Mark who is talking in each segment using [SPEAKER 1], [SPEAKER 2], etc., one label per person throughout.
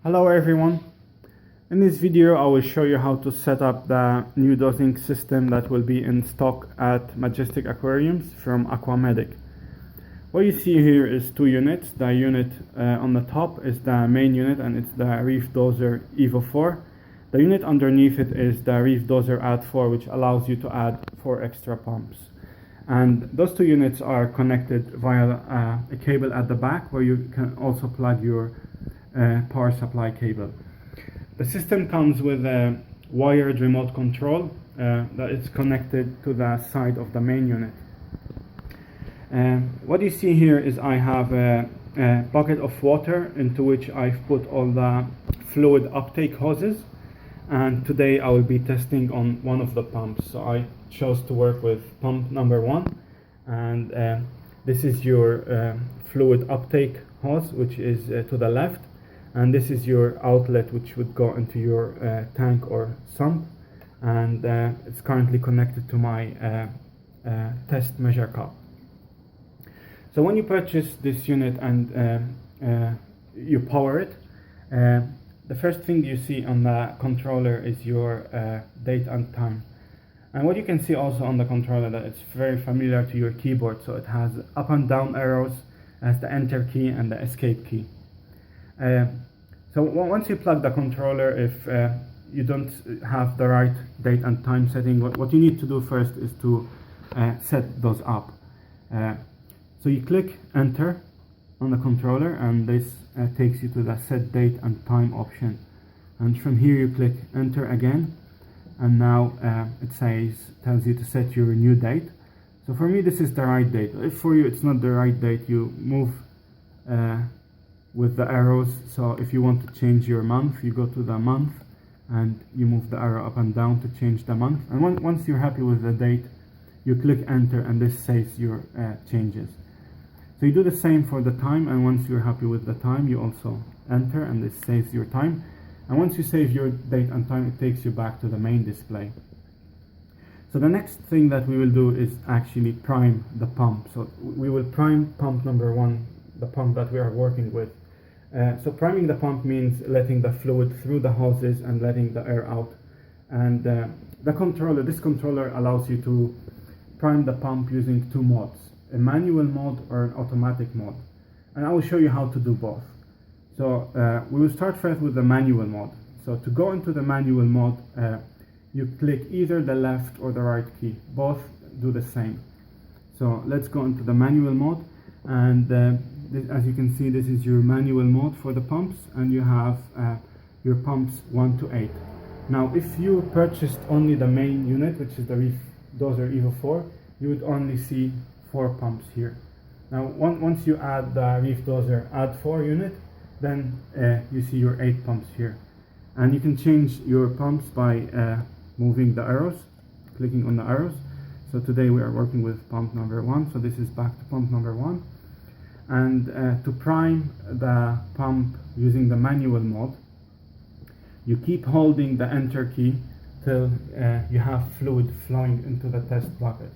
[SPEAKER 1] Hello everyone. In this video I will show you how to set up the new dosing system that will be in stock at Majestic aquariums from Aqua Medic. What you see here is two units. The unit on the top is the main unit and it's the Reef Doser Evo 4. The unit underneath it is the Reef Doser Add 4, which allows you to add 4 extra pumps. And those two units are connected via a cable at the back, where you can also plug your power supply cable. The system comes with a wired remote control that is connected to the side of the main unit. What you see here is I have a bucket of water into which I've put all the fluid uptake hoses, and today I will be testing on one of the pumps. So I chose to work with pump number 1, and this is your fluid uptake hose, which is to the left, and this is your outlet, which would go into your tank or sump, and it's currently connected to my test measure cup. So when you purchase this unit and you power it, the first thing you see on the controller is your date and time. And what you can see also on the controller, that it's very familiar to your keyboard. So it has up and down arrows as the enter key and the escape key. So once you plug the controller, if you don't have the right date and time setting, what you need to do first is to set those up. So you click enter on the controller, and this takes you to the set date and time option. And from here you click enter again, and now it tells you to set your new date. So for me this is the right date. If for you it's not the right date, you move with the arrows. So if you want to change your month, you go to the month and you move the arrow up and down to change the month. And once you're happy with the date, you click enter, and this saves your changes. So you do the same for the time, and once you're happy with the time, you also enter, and this saves your time. And once you save your date and time, it takes you back to the main display. So the next thing that we will do is actually prime the pump. So we will prime pump number 1, the pump that we are working with. So priming the pump means letting the fluid through the hoses and letting the air out. And this controller allows you to prime the pump using 2 modes, a manual mode or an automatic mode. And I will show you how to do both. So we will start first with the manual mode. So to go into the manual mode, you click either the left or the right key. Both do the same. So let's go into the manual mode, and as you can see, this is your manual mode for the pumps, and you have your pumps 1 to 8. Now if you purchased only the main unit, which is the Reef Doser Evo 4, you would only see 4 pumps here. Now once you add the Reef Doser Add 4 unit, then you see your 8 pumps here. And you can change your pumps by moving the arrows, clicking on the arrows. So today we are working with pump number 1, so this is back to pump number 1. And to prime the pump using the manual mode, you keep holding the enter key till you have fluid flowing into the test bucket.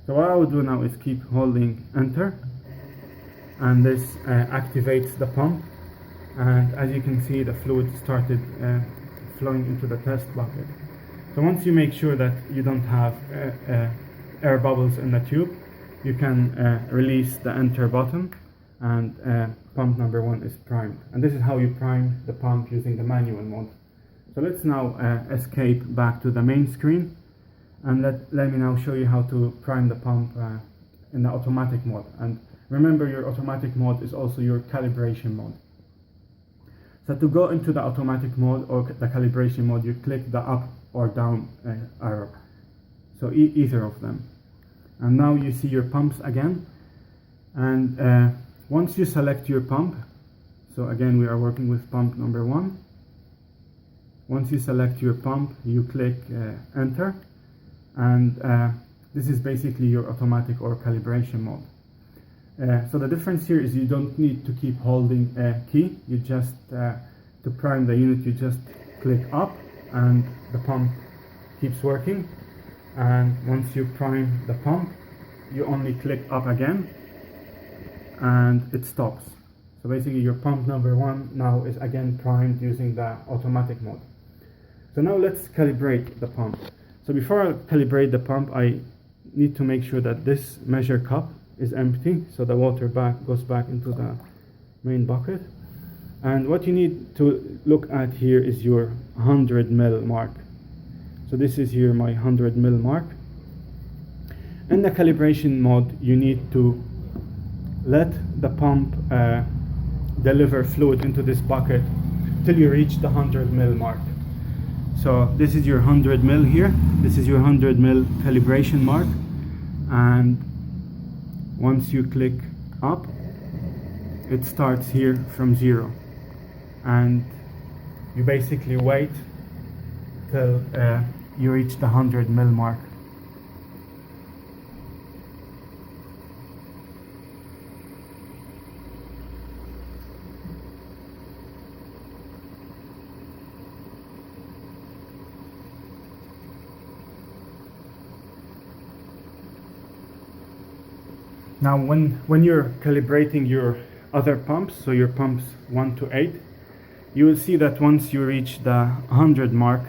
[SPEAKER 1] So what I will do now is keep holding enter, and this activates the pump, and as you can see, the fluid started flowing into the test bucket. So once you make sure that you don't have air bubbles in the tube, you can release the enter button, and pump number 1 is primed. And this is how you prime the pump using the manual mode. So let's now escape back to the main screen, and let me now show you how to prime the pump in the automatic mode. And remember, your automatic mode is also your calibration mode. So to go into the automatic mode or the calibration mode, you click the up or down arrow, so either of them. And now you see your pumps again, and once you select your pump, so again we are working with pump number 1. Once you select your pump, you click enter, and this is basically your automatic or calibration mode. So the difference here is you don't need to keep holding a key. You just to prime the unit, you just click up and the pump keeps working. And once you prime the pump, you only click up again and it stops. So So basically your pump number 1 now is again primed using the automatic mode. So now let's calibrate the pump. So before I calibrate the pump, I need to make sure that this measure cup is empty, so the water goes back into the main bucket. And what you need to look at here is your 100 ml mark. So this is here my 100 ml mark. In the calibration mode, you need to let the pump deliver fluid into this bucket till you reach the 100 ml mark. So this is your 100 ml here. This is your 100 ml calibration mark. And once you click up, it starts here from 0. And you basically wait till you reach the 100 ml mark. Now when you're calibrating your other pumps, so your pumps 1 to 8, you will see that once you reach the 100 mark,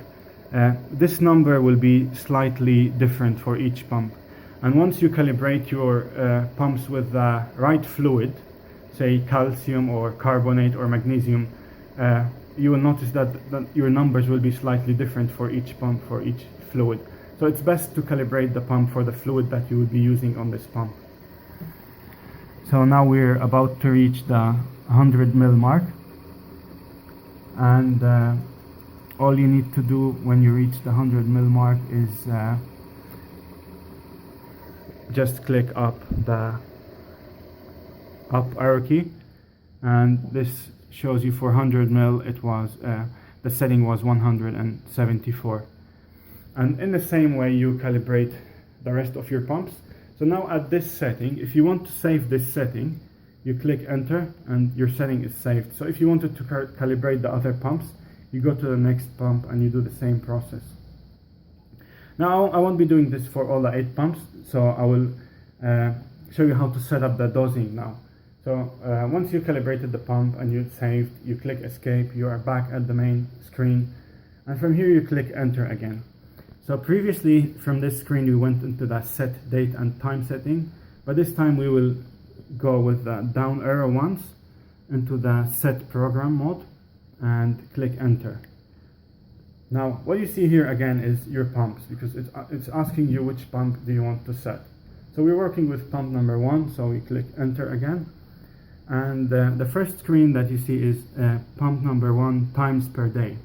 [SPEAKER 1] this number will be slightly different for each pump. And once you calibrate your pumps with the right fluid, say calcium or carbonate or magnesium, you will notice that your numbers will be slightly different for each pump, for each fluid. So it's best to calibrate the pump for the fluid that you will be using on this pump. So now we're about to reach the 100 ml mark, and all you need to do when you reach the 100 ml mark is just click up the up arrow key, and this shows you for 100 ml it was the setting was 174. And in the same way you calibrate the rest of your pumps. So now at this setting, if you want to save this setting, you click enter and your setting is saved. So if you wanted to calibrate the other pumps, you go to the next pump and you do the same process. Now I won't be doing this for all the 8 pumps, so I will show you how to set up the dosing now. So once you calibrated the pump and you saved, you click escape, you are back at the main screen, and from here you click enter again. So previously from this screen we went into the set date and time setting, but this time we will go with the down arrow once into the set program mode and click enter. Now what you see here again is your pumps, because it's asking you which pump do you want to set. So we're working with pump number 1, so we click enter again, and the first screen that you see is pump number 1 times per day.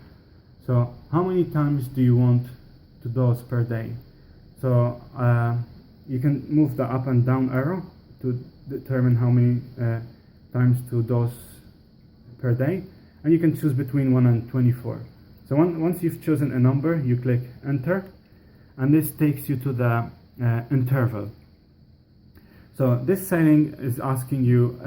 [SPEAKER 1] So how many times do you want to dose per day? So you can move the up and down arrow to determine how many times to dose per day, and you can choose between 1 and 24. So once you've chosen a number, you click enter, and this takes you to the interval. So this setting is asking you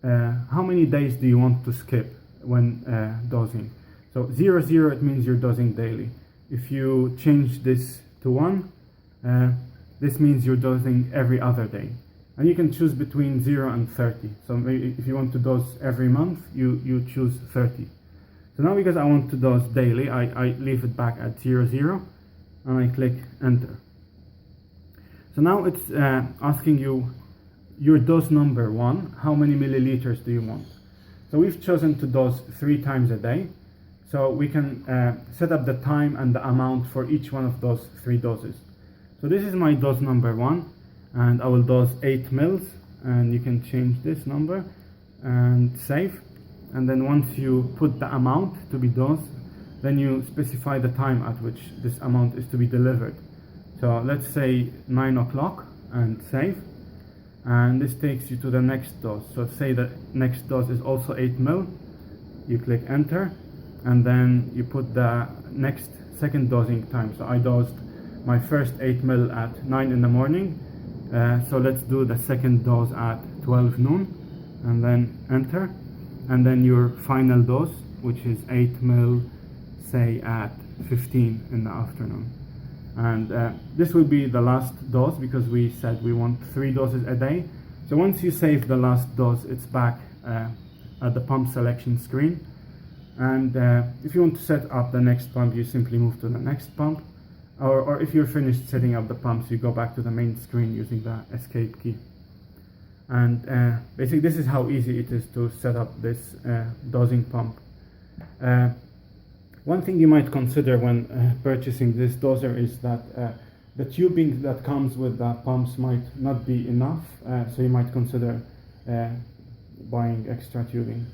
[SPEAKER 1] how many days do you want to skip when dosing. So 0, 0, it means you're dosing daily. If you change this to 1, this means you're dosing every other day. And you can choose between 0 and 30. So maybe if you want to dose every month, you choose 30. So now because I want to dose daily, I leave it back at 0, 0, and I click enter. So now it's asking you your dose number 1, how many milliliters do you want? So we've chosen to dose 3 times a day. So we can set up the time and the amount for each one of those 3 doses. So this is my dose number 1, and I will dose 8 mils, and you can change this number and save. And then once you put the amount to be dosed, then you specify the time at which this amount is to be delivered. So let's say 9 o'clock and save. And this takes you to the next dose. So say the next dose is also 8 mil. You click enter, and then you put the next second dosing time. So I dosed my first 8 mil at 9 in the morning. So let's do the second dose at 12 noon, and then enter. And then your final dose, which is 8 mil, say at 15 in the afternoon. And this will be the last dose, because we said we want 3 doses a day. So once you save the last dose, it's back at the pump selection screen. And if you want to set up the next pump, you simply move to the next pump, or if you're finished setting up the pumps, you go back to the main screen using the escape key. And basically this is how easy it is to set up this dosing pump. One thing you might consider when purchasing this doser is that the tubing that comes with the pumps might not be enough, so you might consider buying extra tubing.